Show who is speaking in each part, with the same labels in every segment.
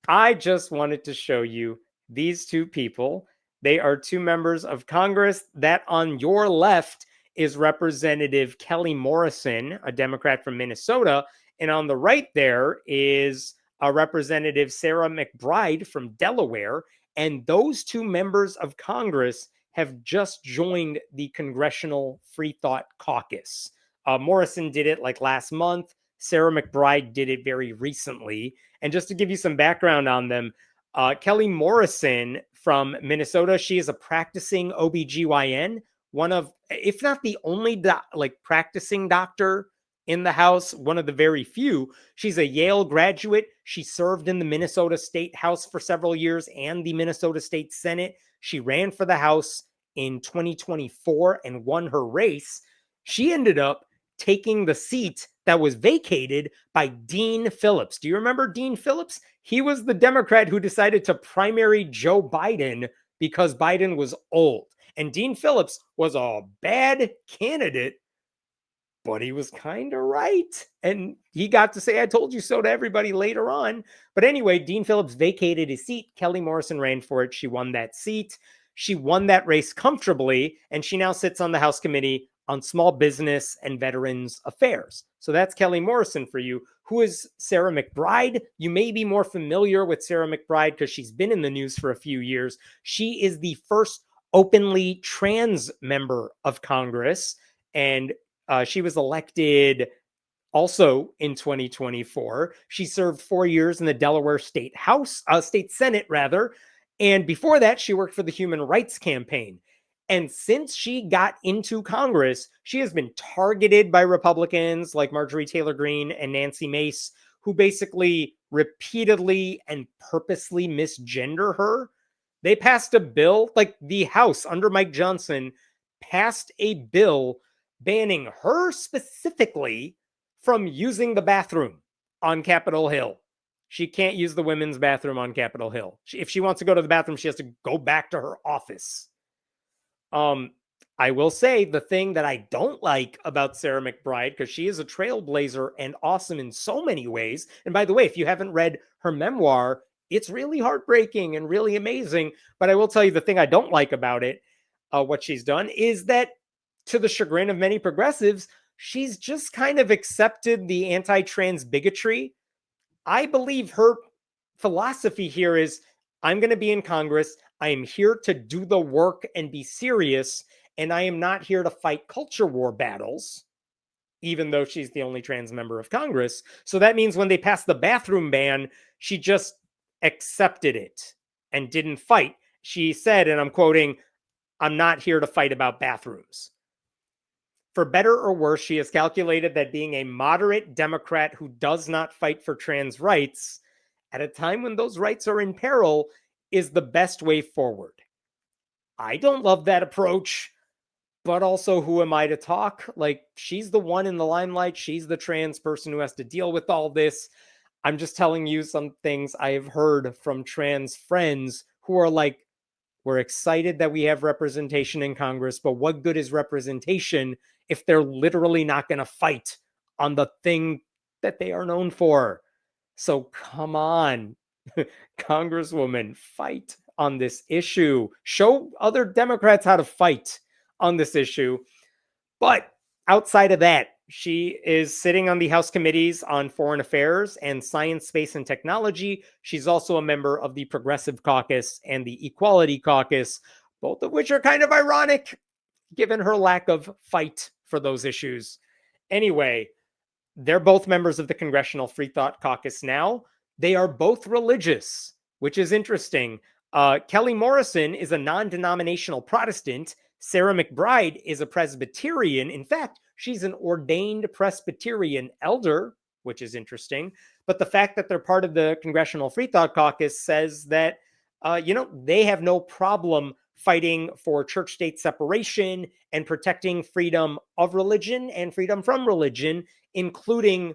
Speaker 1: I just wanted to show you these two people. They are two members of Congress. That on your left is Representative Kelly Morrison, a Democrat from Minnesota. And on the right there is Representative Sarah McBride from Delaware. And those two members of Congress have just joined the Congressional Freethought Caucus. Morrison did it like last month. Sarah McBride did it very recently. And just to give you some background on them, Kelly Morrison from Minnesota, she is a practicing OBGYN, one of, if not the only practicing doctor in the House, one of the very few. She's a Yale graduate. She served in the Minnesota State House for several years and the Minnesota State Senate. She ran for the House in 2024 and won her race. She ended up taking the seat that was vacated by Dean Phillips. Do you remember Dean Phillips? He was the Democrat who decided to primary Joe Biden because Biden was old. And Dean Phillips was a bad candidate, but he was kind of right. And he got to say, I told you so to everybody later on. But anyway, Dean Phillips vacated his seat. Kelly Morrison ran for it. She won that seat. She won that race comfortably, and she now sits on the House Committee on Small Business and Veterans Affairs. So that's Kelly Morrison for you. Who is Sarah McBride? You may be more familiar with Sarah McBride because she's been in the news for a few years. She is the first openly trans member of Congress, and she was elected also in 2024. She served 4 years in the Delaware State Senate, rather. And before that, she worked for the Human Rights Campaign. And since she got into Congress, she has been targeted by Republicans like Marjorie Taylor Greene and Nancy Mace, who basically repeatedly and purposely misgender her. They passed a bill, like the House under Mike Johnson passed a bill banning her specifically from using the bathroom on Capitol Hill. She can't use the women's bathroom on Capitol Hill. If she wants to go to the bathroom, she has to go back to her office. I will say the thing that I don't like about Sarah McBride, because she is a trailblazer and awesome in so many ways. And by the way, if you haven't read her memoir, it's really heartbreaking and really amazing. But I will tell you the thing I don't like about it, what she's done, is that to the chagrin of many progressives, she's just kind of accepted the anti-trans bigotry. I believe her philosophy here is, I'm going to be in Congress. I am here to do the work and be serious, and I am not here to fight culture war battles, even though she's the only trans member of Congress. So that means when they passed the bathroom ban, she just accepted it and didn't fight. She said, and I'm quoting, I'm not here to fight about bathrooms. For better or worse, she has calculated that being a moderate Democrat who does not fight for trans rights at a time when those rights are in peril is the best way forward. I don't love that approach, but also who am I to talk? Like, she's the one in the limelight. She's the trans person who has to deal with all this. I'm just telling you some things I have heard from trans friends who are like, we're excited that we have representation in Congress, but what good is representation if they're literally not going to fight on the thing that they are known for? So come on, Congresswoman, fight on this issue. Show other Democrats how to fight on this issue. But outside of that, she is sitting on the House committees on Foreign Affairs and Science, Space, and Technology. She's also a member of the Progressive Caucus and the Equality Caucus, both of which are kind of ironic, given her lack of fight for those issues. Anyway, they're both members of the Congressional Freethought Caucus now. They are both religious, which is interesting. Kelly Morrison is a non-denominational Protestant. Sarah McBride is a Presbyterian. In fact, she's an ordained Presbyterian elder, which is interesting. But the fact that they're part of the Congressional Freethought Caucus says that, they have no problem fighting for church-state separation and protecting freedom of religion and freedom from religion, including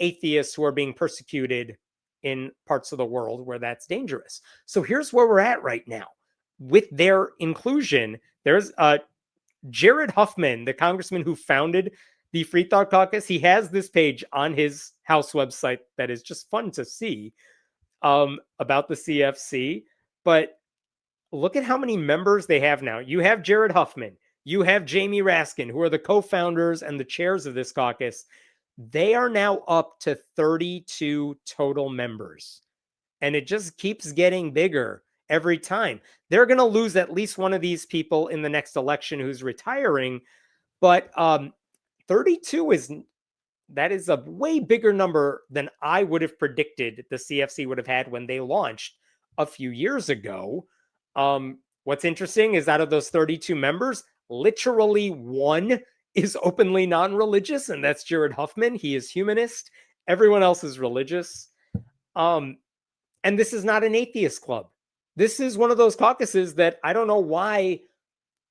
Speaker 1: atheists who are being persecuted in parts of the world where that's dangerous. So here's where we're at right now. With their inclusion, there's Jared Huffman, the congressman who founded the Freethought Caucus. He has this page on his House website that is just fun to see. about the CFC, but look at how many members they have now. You have Jared Huffman, you have Jamie Raskin, who are the co-founders and the chairs of this caucus. They are now up to 32 total members, and it just keeps getting bigger every time. They're going to lose at least one of these people in the next election who's retiring, but 32 is a way bigger number than I would have predicted the CFC would have had when they launched a few years ago. What's interesting is out of those 32 members, literally one is openly non-religious, and that's Jared Huffman. He is humanist. Everyone else is religious. And this is not an atheist club. This is one of those caucuses that I don't know why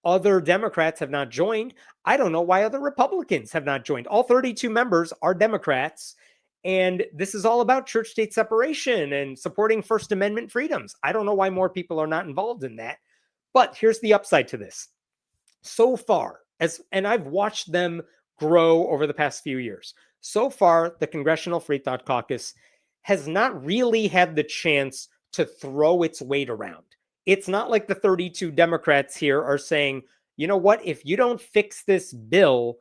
Speaker 1: other Democrats have not joined. I don't know why other Republicans have not joined. All 32 members are Democrats, and this is all about church-state separation and supporting First Amendment freedoms. I don't know why more people are not involved in that. But here's the upside to this. So far, and I've watched them grow over the past few years. So far, the Congressional Freethought Caucus has not really had the chance to throw its weight around. It's not like the 32 Democrats here are saying, you know what, if you don't fix this bill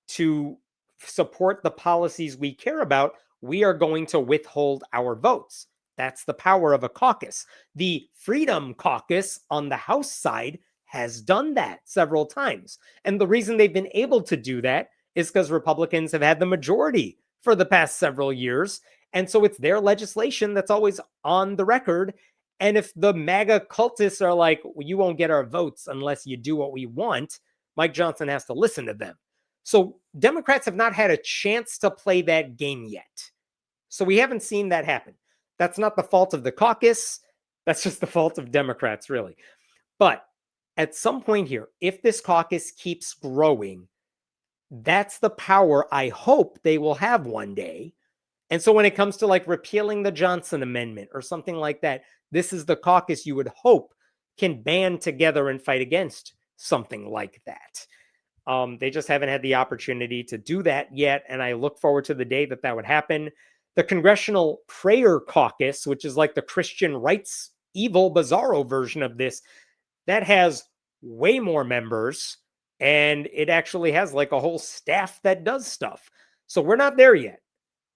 Speaker 1: to support the policies we care about, we are going to withhold our votes. That's the power of a caucus. The Freedom Caucus on the House side has done that several times. And the reason they've been able to do that is because Republicans have had the majority for the past several years. And so it's their legislation that's always on the record. And if the MAGA cultists are like, well, you won't get our votes unless you do what we want, Mike Johnson has to listen to them. So Democrats have not had a chance to play that game yet. So we haven't seen that happen. That's not the fault of the caucus. That's just the fault of Democrats, really. But at some point here, if this caucus keeps growing, that's the power I hope they will have one day. And so when it comes to like repealing the Johnson Amendment or something like that, this is the caucus you would hope can band together and fight against something like that. They just haven't had the opportunity to do that yet. And I look forward to the day that that would happen. The Congressional Prayer Caucus, which is like the Christian rights, evil, bizarro version of this, that has way more members. And it actually has like a whole staff that does stuff. So we're not there yet.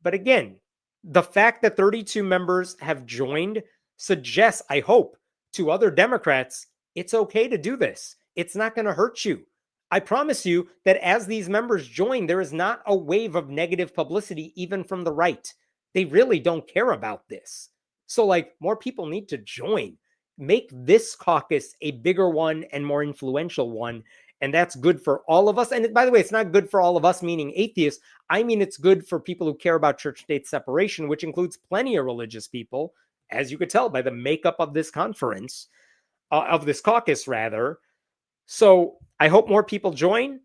Speaker 1: But again, the fact that 32 members have joined suggests, I hope, to other Democrats, it's okay to do this. It's not going to hurt you. I promise you that as these members join, there is not a wave of negative publicity, even from the right. They really don't care about this. So, like, more people need to join. Make this caucus a bigger one and more influential one. And that's good for all of us. And by the way, it's not good for all of us, meaning atheists. I mean, it's good for people who care about church-state separation, which includes plenty of religious people, as you could tell by the makeup of this conference, of this caucus, rather. So I hope more people join.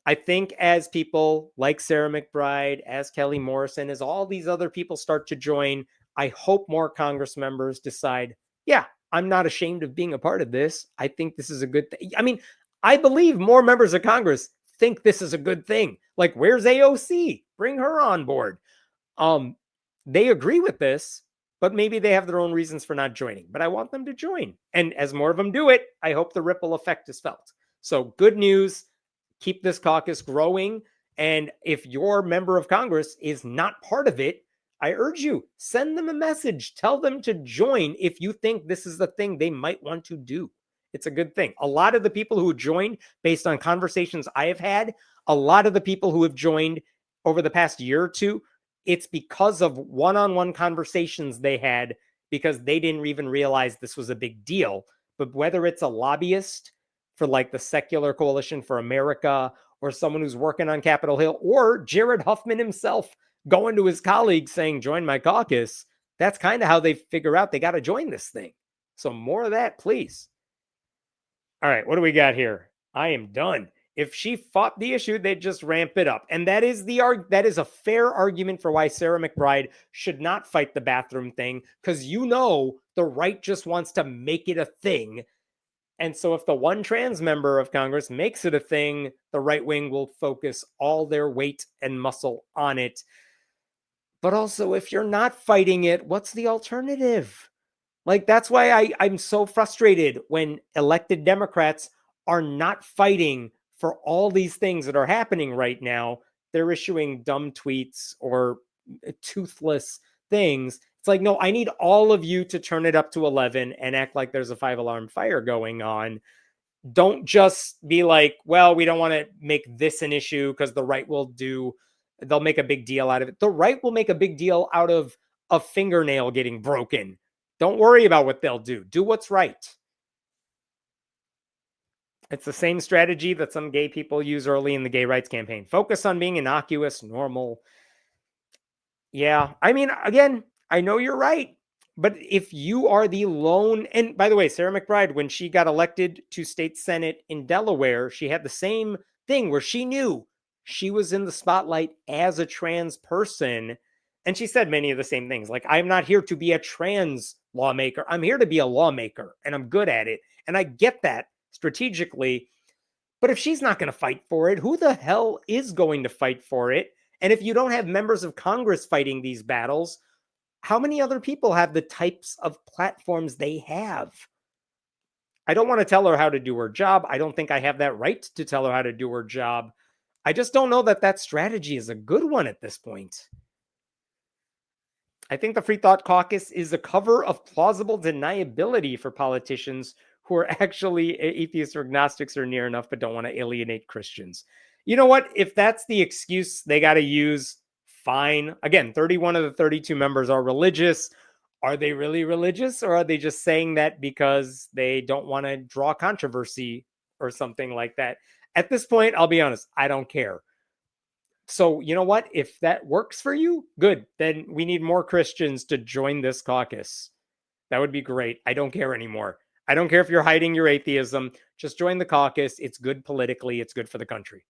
Speaker 1: I think as people like Sarah McBride, as Kelly Morrison, as all these other people start to join, I hope more Congress members decide, yeah, I'm not ashamed of being a part of this. I think this is a good thing. I mean, I believe more members of Congress think this is a good thing. Like, where's AOC? Bring her on board. They agree with this, but maybe they have their own reasons for not joining. But I want them to join. And as more of them do it, I hope the ripple effect is felt. So good news. Keep this caucus growing. And if your member of Congress is not part of it, I urge you, send them a message. Tell them to join if you think this is the thing they might want to do. It's a good thing. A lot of the people who joined, based on conversations I have had, a lot of the people who have joined over the past year or two, it's because of one-on-one conversations they had because they didn't even realize this was a big deal. But whether it's a lobbyist for like the Secular Coalition for America or someone who's working on Capitol Hill or Jared Huffman himself going to his colleagues saying, join my caucus, that's kind of how they figure out they got to join this thing. So more of that, please. All right, what do we got here? I am done. If she fought the issue, they'd just ramp it up. And that is a fair argument for why Sarah McBride should not fight the bathroom thing, because you know the right just wants to make it a thing. And so if the one trans member of Congress makes it a thing, the right wing will focus all their weight and muscle on it. But also, if you're not fighting it, what's the alternative? Like, that's why I'm so frustrated when elected Democrats are not fighting for all these things that are happening right now. They're issuing dumb tweets or toothless things. It's like, no, I need all of you to turn it up to 11 and act like there's a 5 alarm fire going on. Don't just be like, well, we don't want to make this an issue because the right they'll make a big deal out of it. The right will make a big deal out of a fingernail getting broken. Don't worry about what they'll do. Do what's right. It's the same strategy that some gay people use early in the gay rights campaign. Focus on being innocuous, normal. Yeah. I mean, again, I know you're right. But if you are the lone, and by the way, Sarah McBride, when she got elected to state senate in Delaware, she had the same thing where she knew she was in the spotlight as a trans person. And she said many of the same things. Like, I'm not here to be a trans lawmaker. I'm here to be a lawmaker, and I'm good at it. And I get that strategically. But if she's not going to fight for it, who the hell is going to fight for it? And if you don't have members of Congress fighting these battles, how many other people have the types of platforms they have? I don't want to tell her how to do her job. I don't think I have that right to tell her how to do her job. I just don't know that that strategy is a good one at this point. I think the Freethought Caucus is a cover of plausible deniability for politicians who are actually atheists or agnostics or near enough, but don't want to alienate Christians. You know what? If that's the excuse they got to use, fine. Again, 31 of the 32 members are religious. Are they really religious, or are they just saying that because they don't want to draw controversy or something like that? At this point, I'll be honest, I don't care. So, you know what? If that works for you, good. Then we need more Christians to join this caucus. That would be great. I don't care anymore. I don't care if you're hiding your atheism. Just join the caucus. It's good politically, it's good for the country.